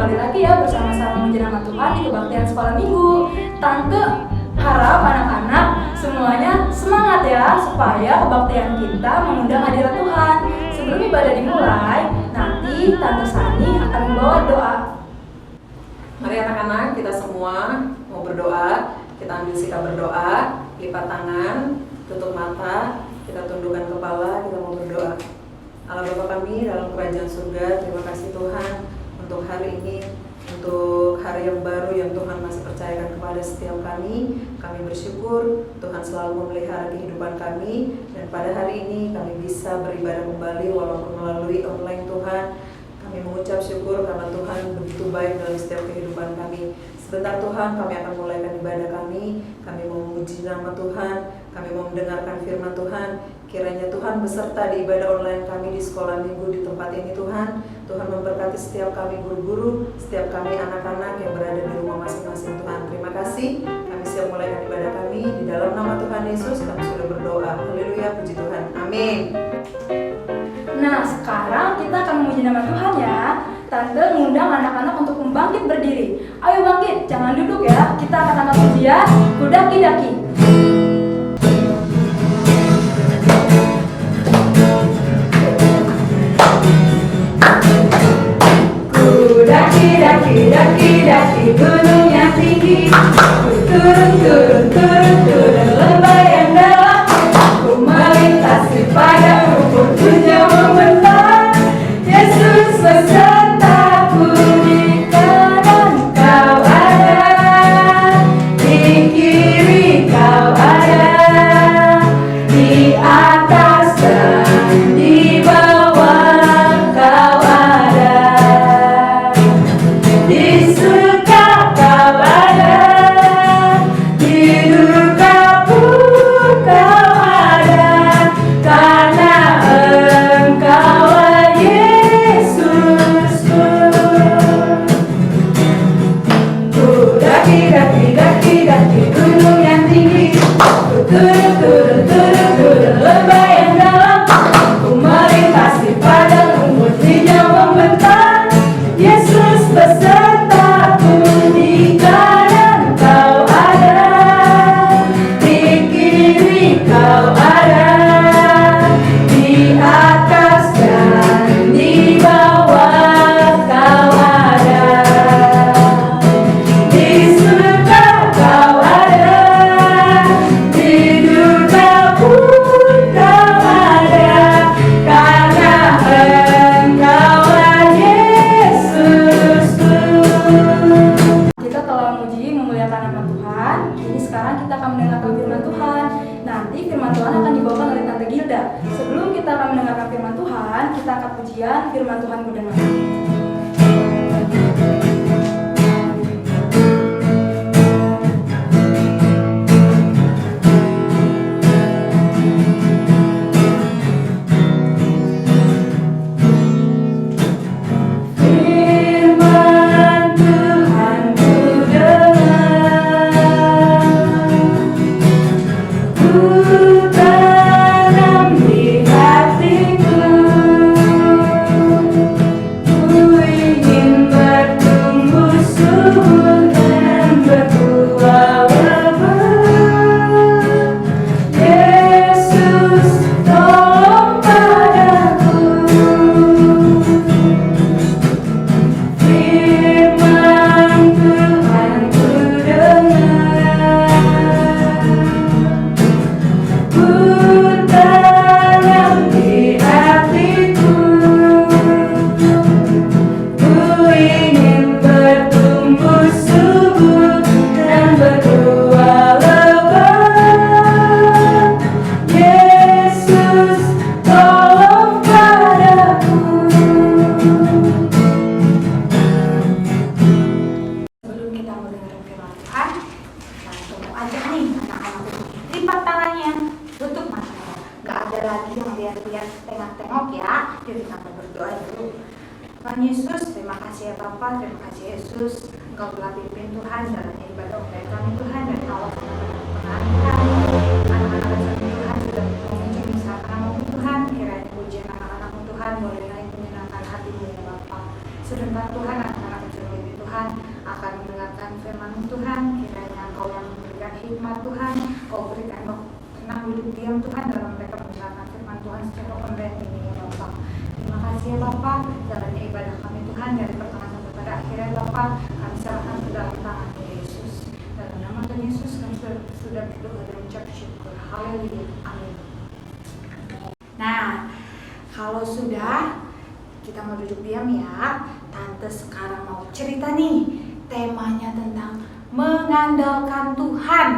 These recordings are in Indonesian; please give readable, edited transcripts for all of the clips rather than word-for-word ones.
kembali lagi ya bersama-sama memuji nama Tuhan di kebaktian sekolah minggu. Tante harap anak-anak semuanya semangat ya supaya kebaktian kita mengundang hadirat Tuhan. Sebelum ibadah dimulai, nanti Tante Sani akan membawa doa. Mari anak-anak, kita semua mau berdoa. Kita ambil sikap berdoa, lipat tangan, tutup mata, kita tundukkan kepala, kita mau berdoa. Allah Bapa kami dalam kerajaan surga, terima kasih Tuhan untuk hari ini, untuk hari yang baru yang Tuhan masih percayakan kepada setiap kami. Kami bersyukur Tuhan selalu memelihara kehidupan kami, dan pada hari ini kami bisa beribadah kembali walaupun melalui online Tuhan. Kami mengucap syukur karena Tuhan begitu baik dalam setiap kehidupan kami. Sebentar Tuhan, kami akan mulaikan ibadah kami. Kami mau memuji nama Tuhan, kami mau mendengarkan firman Tuhan. Kiranya Tuhan beserta di ibadah online kami di sekolah minggu di tempat ini Tuhan. Tuhan memberkati setiap kami guru-guru, setiap kami anak-anak yang berada di rumah masing-masing Tuhan. Terima kasih, kami siap mulaikan ibadah kami. Di dalam nama Tuhan Yesus kami sudah berdoa. Haleluya, puji Tuhan. Amin. Nah, sekarang kita akan memuji nama Tuhan ya. Tante mengundang anak-anak untuk membangkit berdiri. Ayo bangkit, jangan duduk ya. Kita akan angkat pujian Kudaki-daki. Kudaki-daki, daki-daki gunung yang tinggi. Turun lembah yang dalam. Ku melintasi padang rumput hijau membentang. Yesus besertaku, di kanan kau ada, di kiri kau ada, di atas dan di bawah kau ada, di surga kau ada, di duka pun kau ada, karena Engkaulah Yesusku. Ku daki-daki gunung yang tinggi, ku turun lembah yang dalam, ku melintasi padang rumput hijau membentang. Yesus besertaku, di kanan kau ada, di kiri kau ada, di atas dan di bawah kau ada, di surga kau ada, di duka pun kau ada, karena Engkaulah Yesusku. Kita telah memuji memuliakan nama Tuhan. Ini sekarang kita akan mendengarkan firman Tuhan. Nanti firman Tuhan akan dibawakan oleh Tante Gilda. Sebelum kita akan mendengarkan firman Tuhan, kita akan pujian firman Tuhan berdengar. Firman Tuhan ku dengar, ku tanam di hatiku, ku ingin bertumbuh subur dan berbuah lebat. Yesus tolong padaku. Firman Tuhan ku dengar, ku tanam di hatiku, ku ingin bertumbuh subur dan berbuah lebat. Yesus tolong padaku. Sebelum kita mendengar firman Tuhan, nah tunggu aja nih anak-anak, lipat tangannya, tutup matanya. Gak ada lagi yang lihat-lihat, tengok-tengok ya. Yuk kita berdoa dulu. Tuhan Yesus, terima kasih ya Bapa, terima kasih Yesus. Engkau telah pimpin Tuhan jalannya ibadah online kami Tuhan, dan Allah mengenalkan anak-anak Tuhan sudah memuji misalkan nama Tuhan. Kiranya pujian anak-anak Tuhan boleh naik menyenangkan hatimu ya Bapa. Sebentar Tuhan anak-anak kecil Tuhan akan mendengarkan firman Tuhan. Kiranya Engkau yang memberikan hikmat Tuhan, Kau berikan tenang duduk diam Tuhan dalam mereka mendengarkan firman Tuhan secara online ini ya Bapak. Terima kasih ya Bapak, jalannya ibadah kami Tuhan dari pertengahan sampai pada akhirnya Bapak, kami serahkan ke dalam tangan Yesus. Dalam nama Tuhan Yesus kami sudah berdoa dan ucap syukur. Haleluya. Amin. Nah, kalau sudah kita mau duduk diam ya, Tante sekarang mau cerita nih. Temanya tentang mengandalkan Tuhan.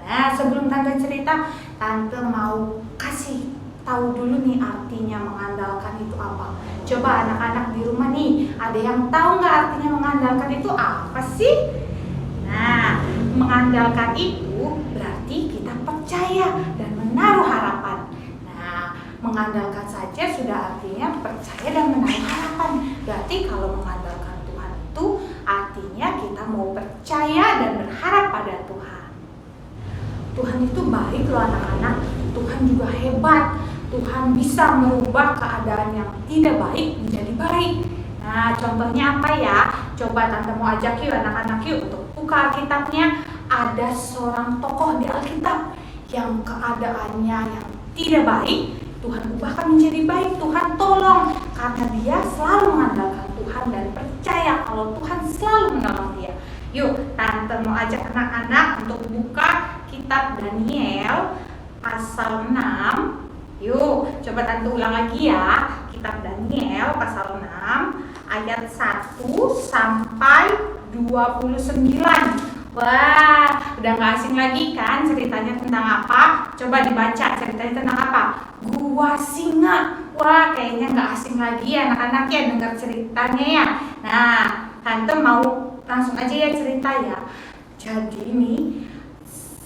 Nah, sebelum Tante cerita, Tante mau kasih tahu dulu nih artinya mengandalkan itu apa. Coba anak-anak di rumah nih, ada yang tahu nggak artinya mengandalkan itu apa sih? Nah, mengandalkan itu berarti kita percaya dan menaruh harapan. Nah, mengandalkan saja sudah artinya percaya dan menaruh harapan. Berarti kalau mengandalkan Tuhan itu artinya kita mau percaya dan berharap pada Tuhan. Tuhan itu baik loh anak-anak. Tuhan juga hebat. Tuhan bisa merubah keadaan yang tidak baik menjadi baik. Nah, contohnya apa ya? Coba Tante mau ajak yuk anak-anak yuk untuk buka Alkitabnya. Ada seorang tokoh di Alkitab yang keadaannya yang tidak baik, Tuhan ubahkan menjadi baik. Tuhan tolong karena dia selalu mengandalkan Tuhan dan percaya kalau Tuhan selalu menolong dia. Yuk, Tante mau ajak anak-anak untuk buka kitab Daniel pasal 6. Yuk, coba Tante ulang lagi ya. Kitab Daniel pasal 6 ayat 1 sampai 29. Wah, udah gak asing lagi kan ceritanya tentang apa? Coba dibaca ceritanya tentang apa? Gua singa. Wah, kayaknya gak asing lagi ya anak-anak ya dengar ceritanya ya. Nah, Tante mau langsung aja ya cerita ya. Jadi ini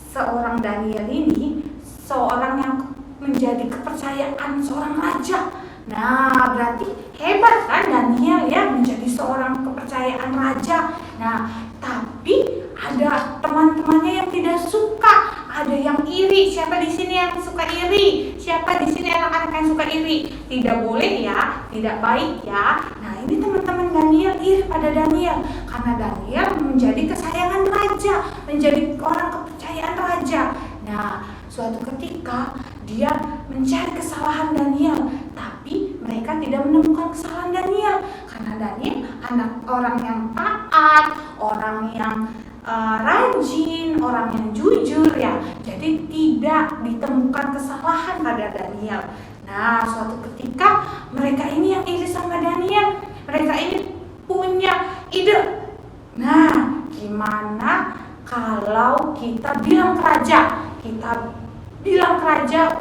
seorang Daniel ini seorang yang menjadi kepercayaan seorang raja. Nah, berarti hebat kan Daniel ya menjadi seorang kepercayaan raja. Nah, tapi ada teman-temannya yang tidak suka, ada yang iri. Siapa di sini yang suka iri? Siapa di sini anak-anak yang suka iri? Tidak boleh ya, tidak baik ya. Nah, ini teman-teman Daniel iri pada Daniel karena Daniel menjadi kesayangan raja, menjadi orang kepercayaan raja. Nah, suatu ketika dia mencari kesalahan Daniel, tapi mereka tidak menemukan kesalahan Daniel karena Daniel anak orang yang taat, orang yang rajin, orang yang jujur ya. Jadi tidak ditemukan kesalahan pada Daniel. Nah, suatu ketika mereka ini yang iri sama Daniel, mereka ini punya ide. Nah, gimana kalau kita bilang ke raja,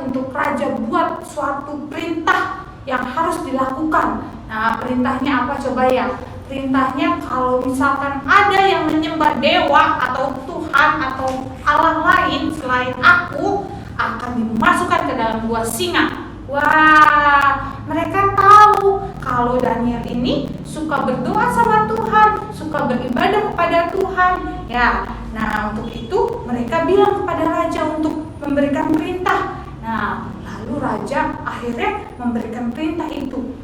untuk raja buat suatu perintah yang harus dilakukan. Nah, perintahnya apa coba ya? Perintahnya kalau misalkan ada yang menyembah dewa atau Tuhan atau Allah lain selain aku akan dimasukkan ke dalam gua singa. Wah, mereka tahu kalau Daniel ini suka berdoa sama Tuhan, suka beribadah kepada Tuhan. Ya, nah untuk itu mereka bilang kepada raja untuk memberikan perintah. Nah, lalu raja akhirnya memberikan perintah itu.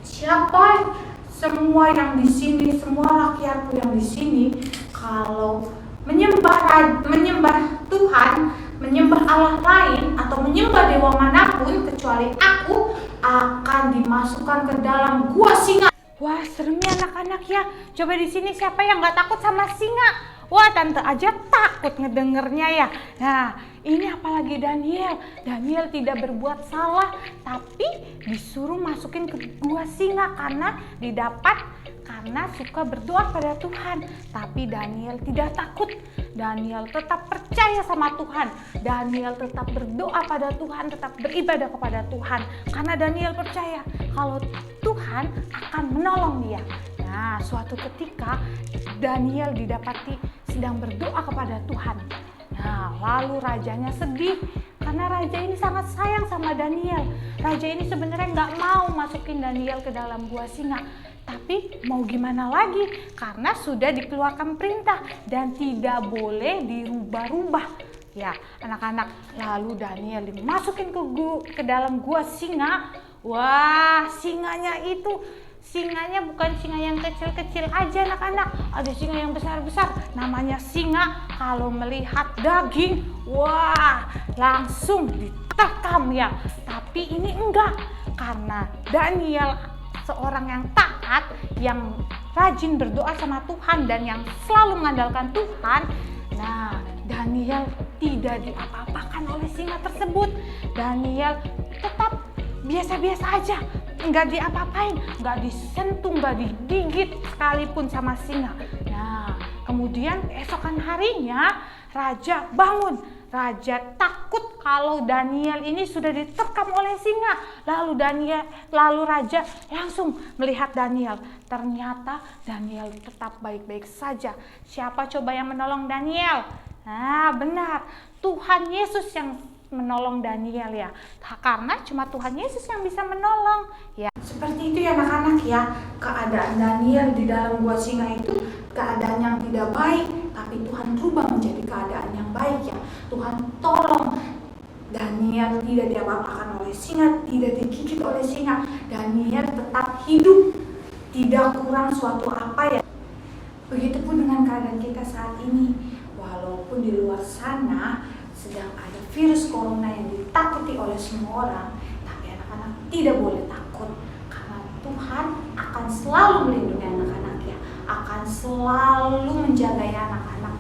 Siapa semua yang di sini, semua rakyatku yang di sini, kalau menyembah Tuhan, menyembah Allah lain atau menyembah dewa manapun kecuali aku akan dimasukkan ke dalam gua singa. Wah, serem ya anak-anak ya. Coba di sini siapa yang nggak takut sama singa? Wah, Tante aja takut ngedengernya ya. Nah, ini apalagi Daniel. Daniel tidak berbuat salah, tapi disuruh masukin ke gua singa karena suka berdoa pada Tuhan. Tapi Daniel tidak takut. Daniel tetap percaya sama Tuhan. Daniel tetap berdoa pada Tuhan, tetap beribadah kepada Tuhan. Karena Daniel percaya kalau Tuhan akan menolong dia. Nah, suatu ketika Daniel didapati sedang berdoa kepada Tuhan. Nah, lalu rajanya sedih karena raja ini sangat sayang sama Daniel. Raja ini sebenarnya nggak mau masukin Daniel ke dalam gua singa. Tapi mau gimana lagi? Karena sudah dikeluarkan perintah dan tidak boleh dirubah-rubah. Ya, anak-anak, lalu Daniel dimasukin ke dalam gua singa. Wah, singanya itu Singanya bukan singa yang kecil-kecil aja anak-anak, ada singa yang besar-besar, namanya singa. Kalau melihat daging, wah langsung diterkam ya. Tapi ini enggak, karena Daniel seorang yang taat, yang rajin berdoa sama Tuhan dan yang selalu mengandalkan Tuhan. Nah, Daniel tidak diapa-apakan oleh singa tersebut. Daniel tetap biasa-biasa aja, nggak diapa-apain, nggak disentuh, nggak digigit sekalipun sama singa. Nah, kemudian keesokan harinya raja bangun. Raja takut kalau Daniel ini sudah diterkam oleh singa. Lalu raja langsung melihat Daniel. Ternyata Daniel tetap baik-baik saja. Siapa coba yang menolong Daniel? Nah, benar, Tuhan Yesus yang menolong Daniel ya, karena cuma Tuhan Yesus yang bisa menolong ya. Seperti itu ya anak-anak ya, keadaan Daniel di dalam gua singa itu keadaan yang tidak baik, tapi Tuhan rubah menjadi keadaan yang baik ya. Tuhan tolong Daniel tidak diapa-apakan oleh singa, tidak digigit oleh singa. Daniel tetap hidup, tidak kurang suatu apa ya. Begitupun dengan keadaan kita saat ini, walaupun di luar sana sedang ada virus corona yang ditakuti oleh semua orang, tapi anak-anak tidak boleh takut, karena Tuhan akan selalu melindungi anak-anak ya, akan selalu menjaga ya anak-anak.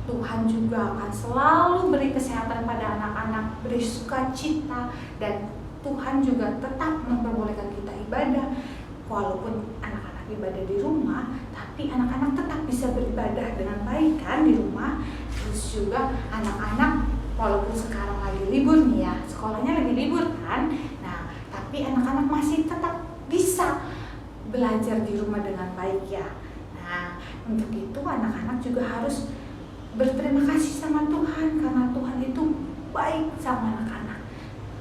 Tuhan juga akan selalu beri kesehatan pada anak-anak, beri sukacita, dan Tuhan juga tetap memperbolehkan kita ibadah. Walaupun anak-anak ibadah di rumah, tapi anak-anak tetap bisa beribadah dengan baik kan di rumah. Terus juga anak-anak walaupun sekarang lagi libur nih ya, sekolahnya lagi libur kan, nah tapi anak-anak masih tetap bisa belajar di rumah dengan baik ya. Nah untuk itu anak-anak juga harus berterima kasih sama Tuhan, karena Tuhan itu baik sama anak-anak.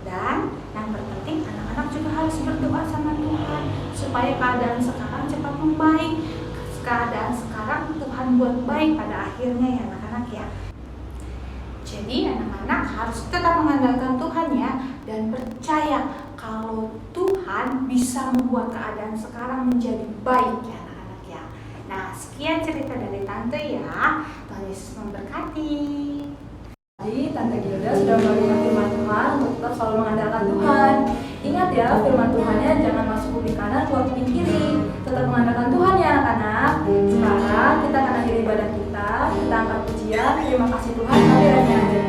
Dan yang terpenting anak-anak juga harus berdoa sama Tuhan supaya keadaan sekarang cepat membaik. Keadaan sekarang Tuhan buat baik pada akhirnya ya anak-anak ya. Jadi anak-anak harus tetap mengandalkan Tuhan ya, dan percaya kalau Tuhan bisa membuat keadaan sekarang menjadi baik ya anak-anak ya. Nah sekian cerita dari Tante ya, Tuhan Yesus memberkati. Jadi Tante Gilda sudah memberikan firman Tuhan untuk tetap selalu mengandalkan Tuhan. Ingat ya, firman Tuhannya jangan masuk kuping kanan keluar kuping kiri, tetap mengandalkan Tuhan ya anak-anak. Sekarang kita akan akhiri ibadah kita angkat pujian. Terima kasih Tuhan, hadirannya aja.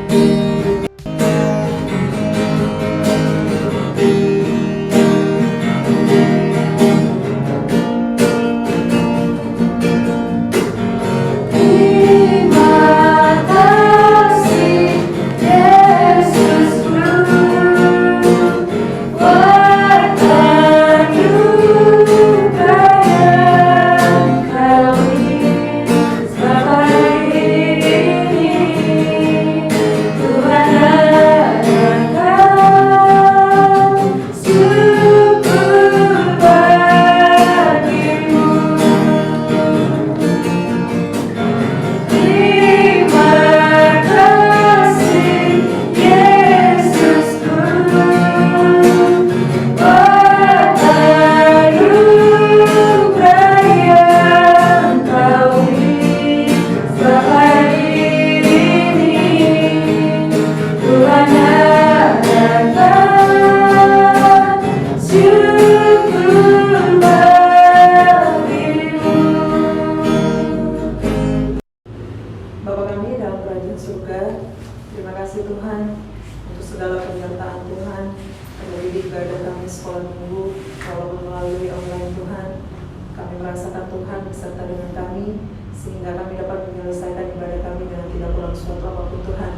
sehingga kami dapat menyelesaikan ibadah kami dengan tidak kurang suatu apapun Tuhan.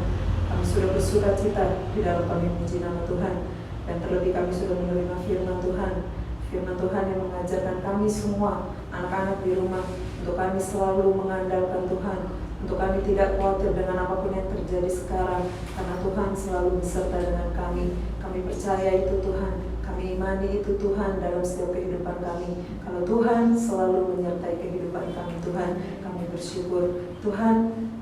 Kami sudah bersukacita di dalam kami memuji nama Tuhan, dan terlebih kami sudah menerima firman Tuhan. Firman Tuhan yang mengajarkan kami semua, anak-anak di rumah, untuk kami selalu mengandalkan Tuhan, untuk kami tidak khawatir dengan apapun yang terjadi sekarang, karena Tuhan selalu beserta dengan kami. Kami percaya itu Tuhan, kami imani itu Tuhan dalam setiap kehidupan kami. Kalau Tuhan selalu menyertai kehidupan kami Tuhan, kami bersyukur. Tuhan,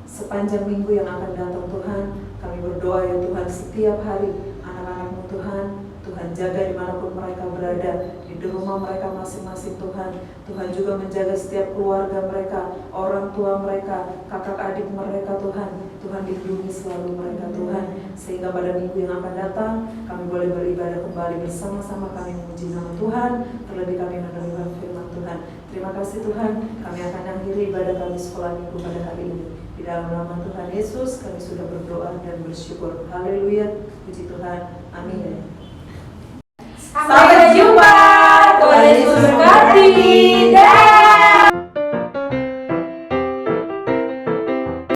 sepanjang minggu yang akan datang Tuhan, kami berdoa ya Tuhan, setiap hari anak-anak-Mu Tuhan Tuhan jaga dimanapun mereka berada, di rumah mereka masing-masing Tuhan. Tuhan juga menjaga setiap keluarga mereka, orang tua mereka, kakak adik mereka Tuhan. Tuhan lindungi selalu mereka Tuhan, sehingga pada minggu yang akan datang kami boleh beribadah kembali bersama-sama, kami memuji nama Tuhan, terlebih kami menerima firman Tuhan. Terima kasih Tuhan, kami akan akhiri ibadah kami sekolah minggu pada hari ini. Di dalam nama Tuhan Yesus kami sudah berdoa dan bersyukur. Haleluya, puji Tuhan, amin. Sampai jumpa, Tuhan Yesus berkati.